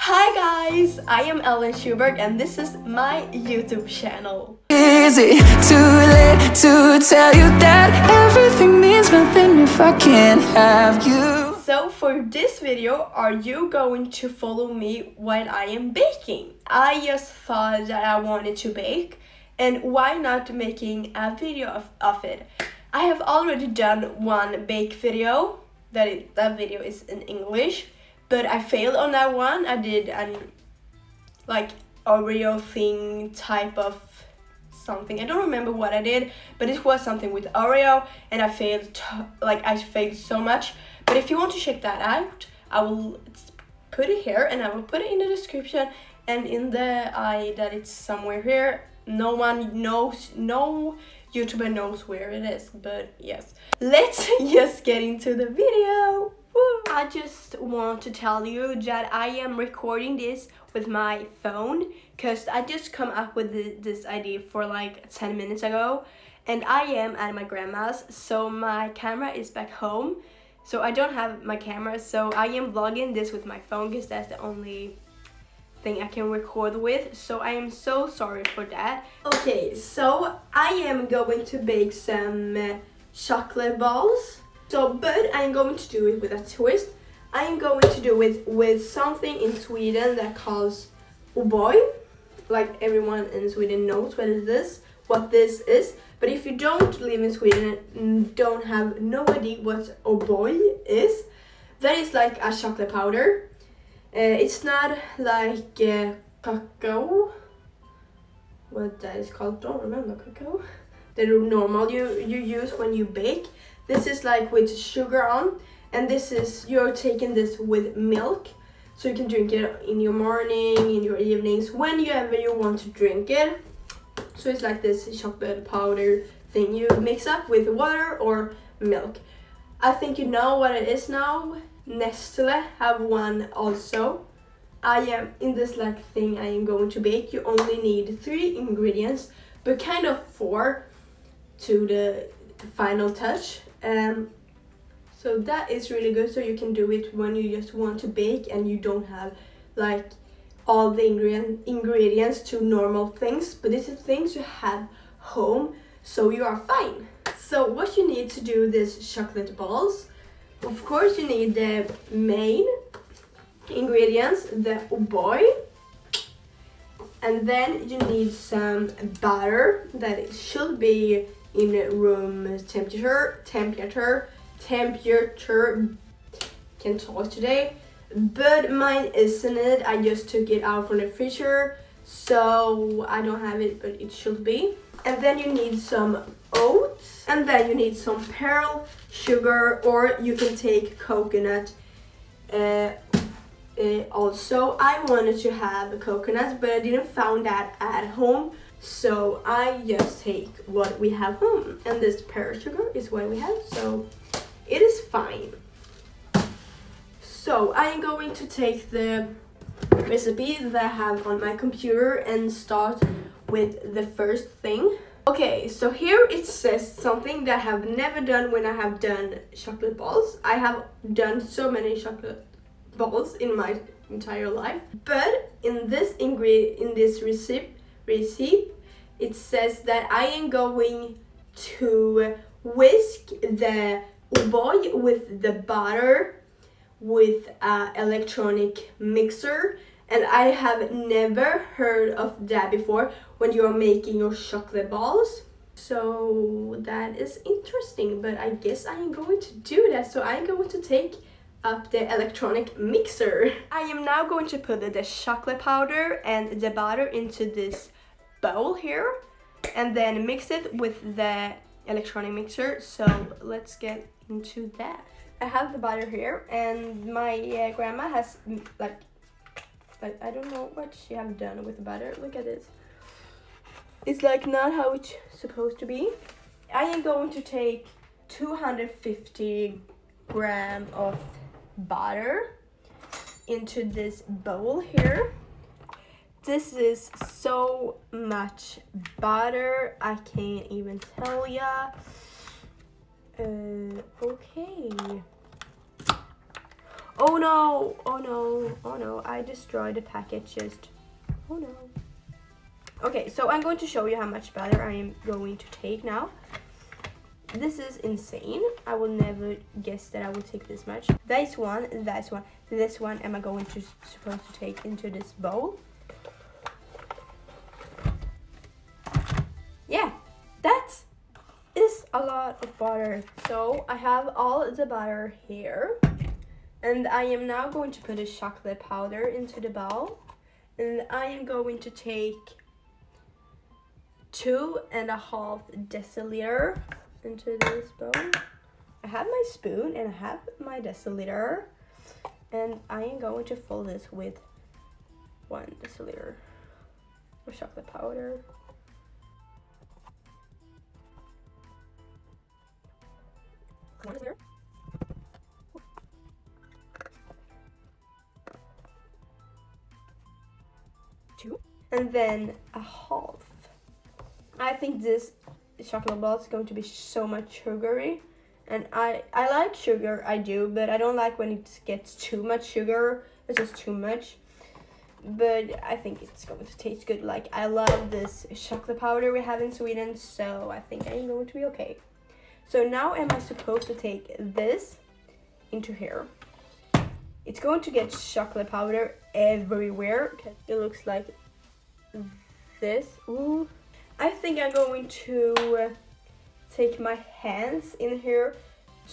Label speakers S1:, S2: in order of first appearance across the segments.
S1: Hi guys, I am Ellen Schuberg and this is my YouTube channel.
S2: Is it too late to tell you that everything means nothing if I can't have you?
S1: So for this video, are you going to follow me while I am baking? I just thought that I wanted to bake, and why not making a video of it? I have already done one bake video, that video is in English, but I failed on that one. I did an like Oreo thing type of something. I don't remember what I did, but it was something with Oreo, and I failed so much. But if you want to check that out, I will put it here and I will put it in the description and in the that it's somewhere here. No one knows, no YouTuber knows where it is, but yes. Let's just get into the video. Woo. I just want to tell you that I am recording this with my phone because I just come up with this idea for like 10 minutes ago, and I am at my grandma's, so my camera is back home, so I don't have my camera, so I am vlogging this with my phone because that's the only thing I can record with, so I am so sorry for that. Okay, so I am going to bake some chocolate balls. So, but I'm going to do it with a twist. I am going to do it with something in Sweden that calls O'boy. Like everyone in Sweden knows what this is. But if you don't live in Sweden and don't have no idea what O'boy is, that is like a chocolate powder. It's not like cacao. What that is called? Don't remember cacao. The normal you use when you bake. This is like with sugar on, and this is, you're taking this with milk, so you can drink it in your morning, in your evenings, whenever you want to drink it. So it's like this chocolate powder thing you mix up with water or milk. I think you know what it is now. Nestle have one also. I am in this like thing I am going to bake. You only need 3 ingredients, but kind of 4 to the final touch. So that is really good, so you can do it when you just want to bake and you don't have like all the ingredients to normal things, but this is things you have home, so you are fine. So what you need to do this chocolate balls, of course you need the main ingredients, the O'boy, and then you need some butter that it should be in room temperature, can't talk today, but mine isn't it. I just took it out from the freezer, so I don't have it, but it should be. And then you need some oats, and then you need some pearl sugar, or you can take coconut. Also, I wanted to have coconut, but I didn't found that at home, so I just take what we have home, and this pearl sugar is what we have, so it is fine. So I am going to take the recipe that I have on my computer and start with the first thing. Okay, so here it says something that I have never done when I have done chocolate balls. I have done so many chocolate balls in my entire life, but in this recipe it says that I am going to whisk the O'boy with the butter with an electronic mixer, and I have never heard of that before when you are making your chocolate balls. So that is interesting, but I guess I am going to do that. So I'm going to take up the electronic mixer. I am now going to put the chocolate powder and the butter into this bowl here, and then mix it with the electronic mixer. So let's get into that. I have the butter here, and my grandma has like I don't know what she have done with the butter. Look at this. It's like not how it's supposed to be. I am going to take 250 grams of butter into this bowl here. This is so much butter, I can't even tell ya. Okay. Oh no, oh no, oh no, I destroyed the package just, oh no. Okay, so I'm going to show you how much butter I am going to take now. This is insane. I will never guess that I will take this much. This one, this one am I going to supposed to take into this bowl. Yeah, that is a lot of butter. So I have all the butter here. And I am now going to put a chocolate powder into the bowl. And I am going to take 2.5 deciliter into this bowl. I have my spoon and I have my deciliter. And I am going to fill this with 1 deciliter of chocolate powder. And then a half. I think this chocolate ball is going to be so much sugary, and I like sugar, I do, but I don't like when it gets too much sugar. It's just too much. But I think it's going to taste good. Like, I love this chocolate powder we have in Sweden, so I think I'm going to be okay. So now am I supposed to take this into here? It's going to get chocolate powder everywhere. It looks like this. Ooh. I think I'm going to take my hands in here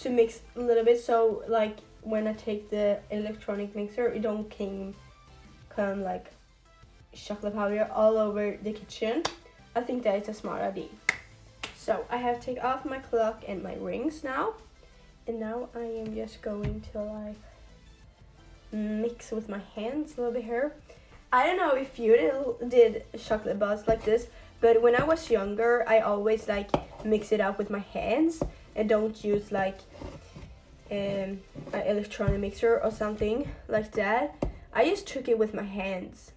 S1: to mix a little bit, so like when I take the electronic mixer, it don't come like chocolate powder all over the kitchen. I think that is a smart idea. So I have to take off my clock and my rings now, and now I am just going to like mix with my hands a little bit here. I don't know if you did chocolate balls like this, but when I was younger, I always like mix it up with my hands and don't use like an electronic mixer or something like that. I just took it with my hands.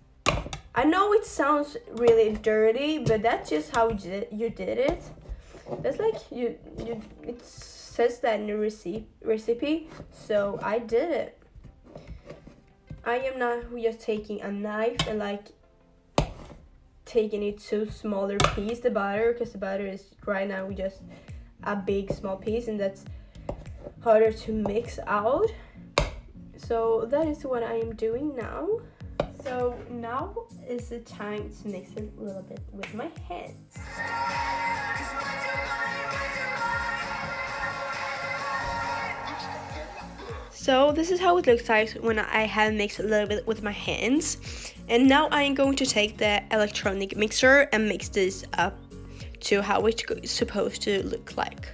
S1: I know it sounds really dirty, but that's just how you did it. That's like it says that in the recipe, so I did it. I am not just taking a knife and like taking it to smaller piece, the butter, because the butter is right now just a big small piece, and that's harder to mix out. So that is what I am doing now. So now is the time to mix it a little bit with my hands. So this is how it looks like when I have mixed a little bit with my hands. And now I'm going to take the electronic mixer and mix this up to how it's supposed to look like.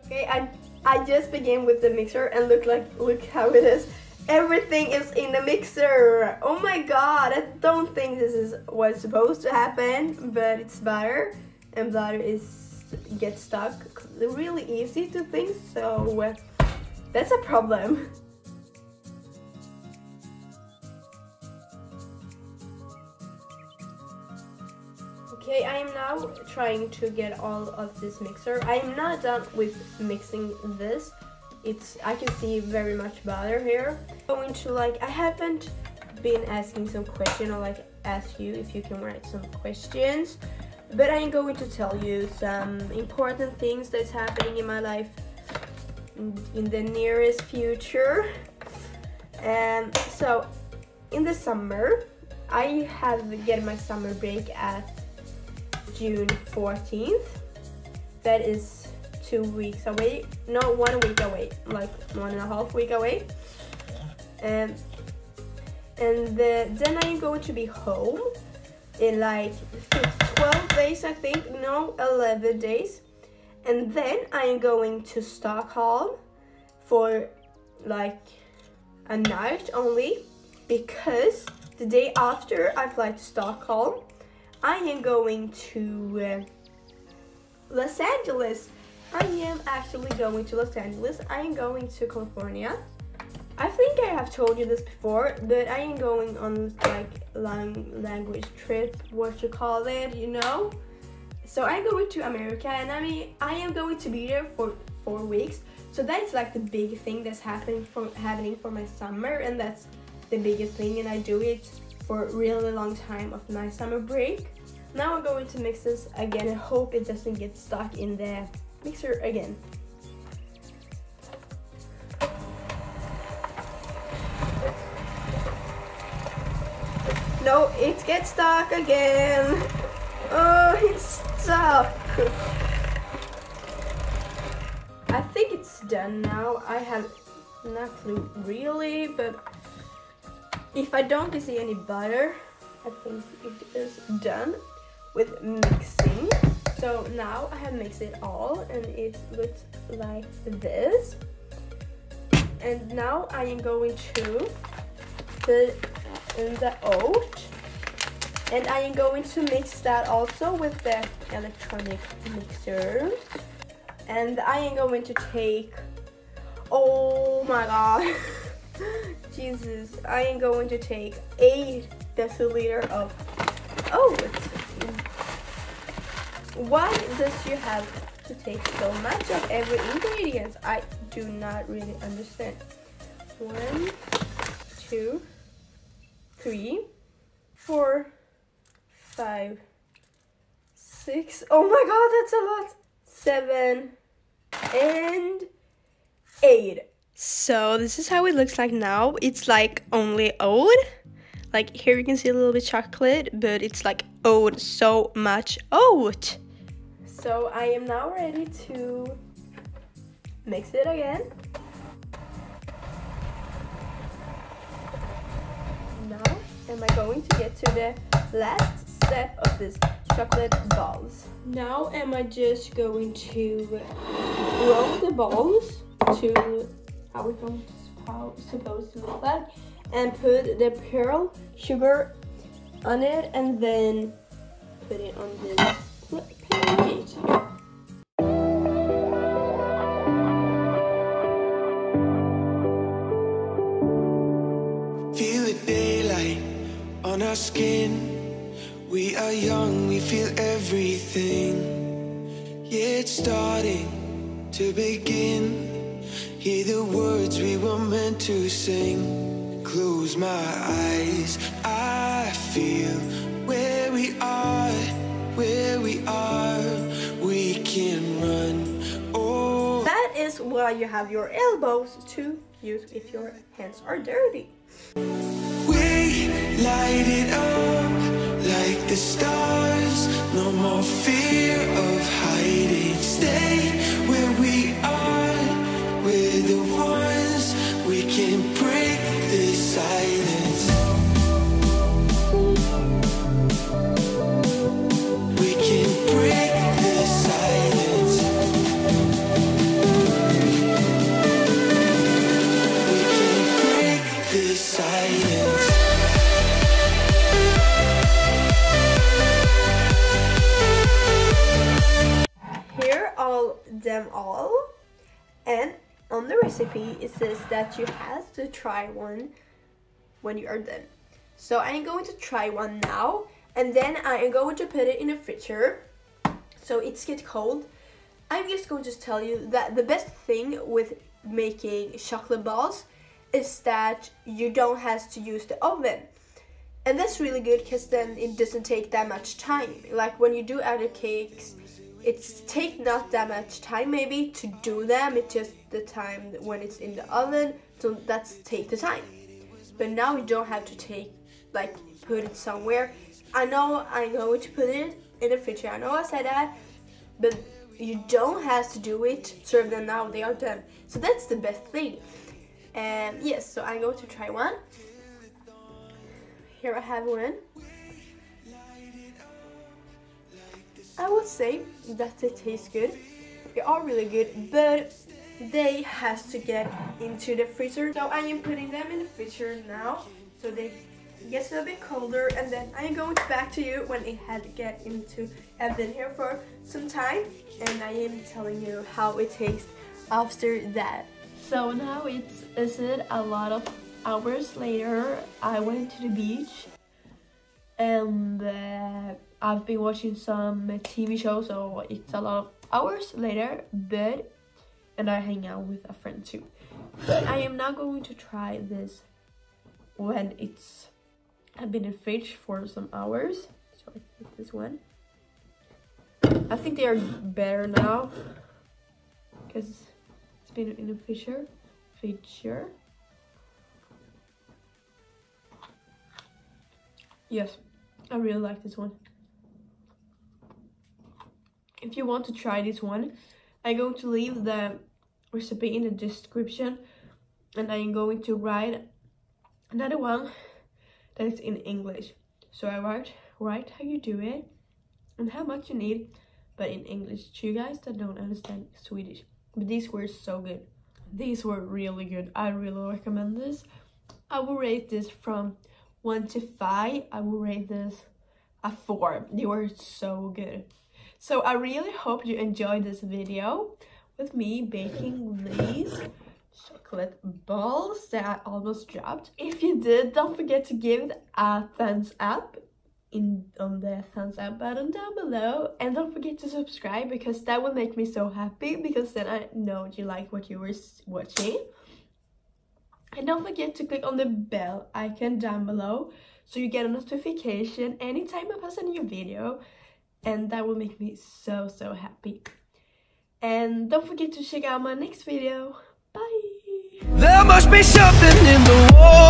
S1: Okay, I just began with the mixer and look how it is. Everything is in the mixer. Oh my god, I don't think this is what's supposed to happen, but it's butter, and butter gets stuck really easy to things, so that's a problem. Okay, I am now trying to get all of this mixer. I am not done with mixing this. I can see very much butter here. I'm going to I haven't been asking some question, or ask you if you can write some questions, but I'm going to tell you some important things that's happening in my life in the nearest future. And so in the summer, I have get my summer break at June 14th. That is 2 weeks away. No, 1 week away, like 1.5 weeks away. And then I'm going to be home in 12 days, I think. No, 11 days. And then I'm going to Stockholm for a night only, because the day after I fly to Stockholm, I am going to Los Angeles. I am actually going to Los Angeles. I am going to California. I think I have told you this before, but I am going on long language trip, what you call it, you know? So I'm going to America, and I am going to be there for 4 weeks. So that's like the big thing that's happening for my summer, and that's the biggest thing, and I do it for a really long time of my summer break. Now I'm going to mix this again and hope it doesn't get stuck in the mixer again. No, it gets stuck again. Oh, it's stuck. I think it's done now. I have no clue really, but if I don't see any butter, I think it is done with mixing. So now I have mixed it all and it looks like this. And now I am going to put in the oat, and I am going to mix that also with the electronic mixer. And I am going to take, oh my god, Jesus, I am going to take 8 deciliter of oat. Why does you have to take so much of every ingredient? I do not really understand. 1, 2, 3, 4, 5, 6. Oh my god, that's a lot. 7 and 8. So this is how it looks like now. It's like only oat. Like here you can see a little bit chocolate, but it's like oat, so much oat. So I am now ready to mix it again. Now am I going to get to the last step of this chocolate balls. Now am I just going to roll the balls to how we're going to supposed to look like, and put the pearl sugar on it, and then put it on this plate.
S2: Feel the daylight on our skin. We are young, we feel everything. Yeah, it's starting to begin. Hear the words we were meant to sing. Close my eyes, I feel where we are, where we are. We can run. Oh,
S1: that is why you have your elbows to use if your hands are dirty.
S2: we light it up like the stars. No more fear of hiding. Stay where we are. We're the ones. We can break the silence. We can break the silence. We can break the silence.
S1: Here are them all, and on the recipe it says that you have to try one when you are done. So I am going to try one now, and then I am going to put it in the freezer so it's get cold. I'm just going to tell you that the best thing with making chocolate balls is that you don't have to use the oven. And that's really good because then it doesn't take that much time. Like when you do other cakes, it's take not that much time maybe to do them. It's just the time when it's in the oven, so that's take the time. But now you don't have to put it somewhere. I know I'm going to put it in the fridge. I know I said that, but you don't have to do it. Serve them now, they are done. So that's the best thing. And yes, so I'm going to try one. Here I have one. I would say that they taste good. They are really good, but they has to get into the freezer. So I am putting them in the freezer now, so they get a little bit colder, and then I am going back to you when it had to get into. I've been here for some time, and I am telling you how it tastes after that. So now is it a lot of hours later. I went to the beach, and I've been watching some TV shows, so it's a lot of hours later, but and I hang out with a friend too. But I am now going to try this when it's been in the fridge for some hours. So I take this one. I think they are better now because it's been in a fridge. Yes, I really like this one. If you want to try this one, I'm going to leave the recipe in the description, and I'm going to write another one that is in English. So I write how you do it and how much you need, but in English to you guys that don't understand Swedish. But these were so good. These were really good. I really recommend this. I will rate this from 1 to 5. I will rate this a 4. They were so good. So I really hope you enjoyed this video with me baking these chocolate balls that I almost dropped. If you did, don't forget to give it a thumbs up on the thumbs up button down below, and don't forget to subscribe because that will make me so happy, because then I know you like what you were watching. And don't forget to click on the bell icon down below so you get a notification anytime I post a new video, and that will make me so happy. And don't forget to check out my next video. Bye!
S2: There must be something in the water.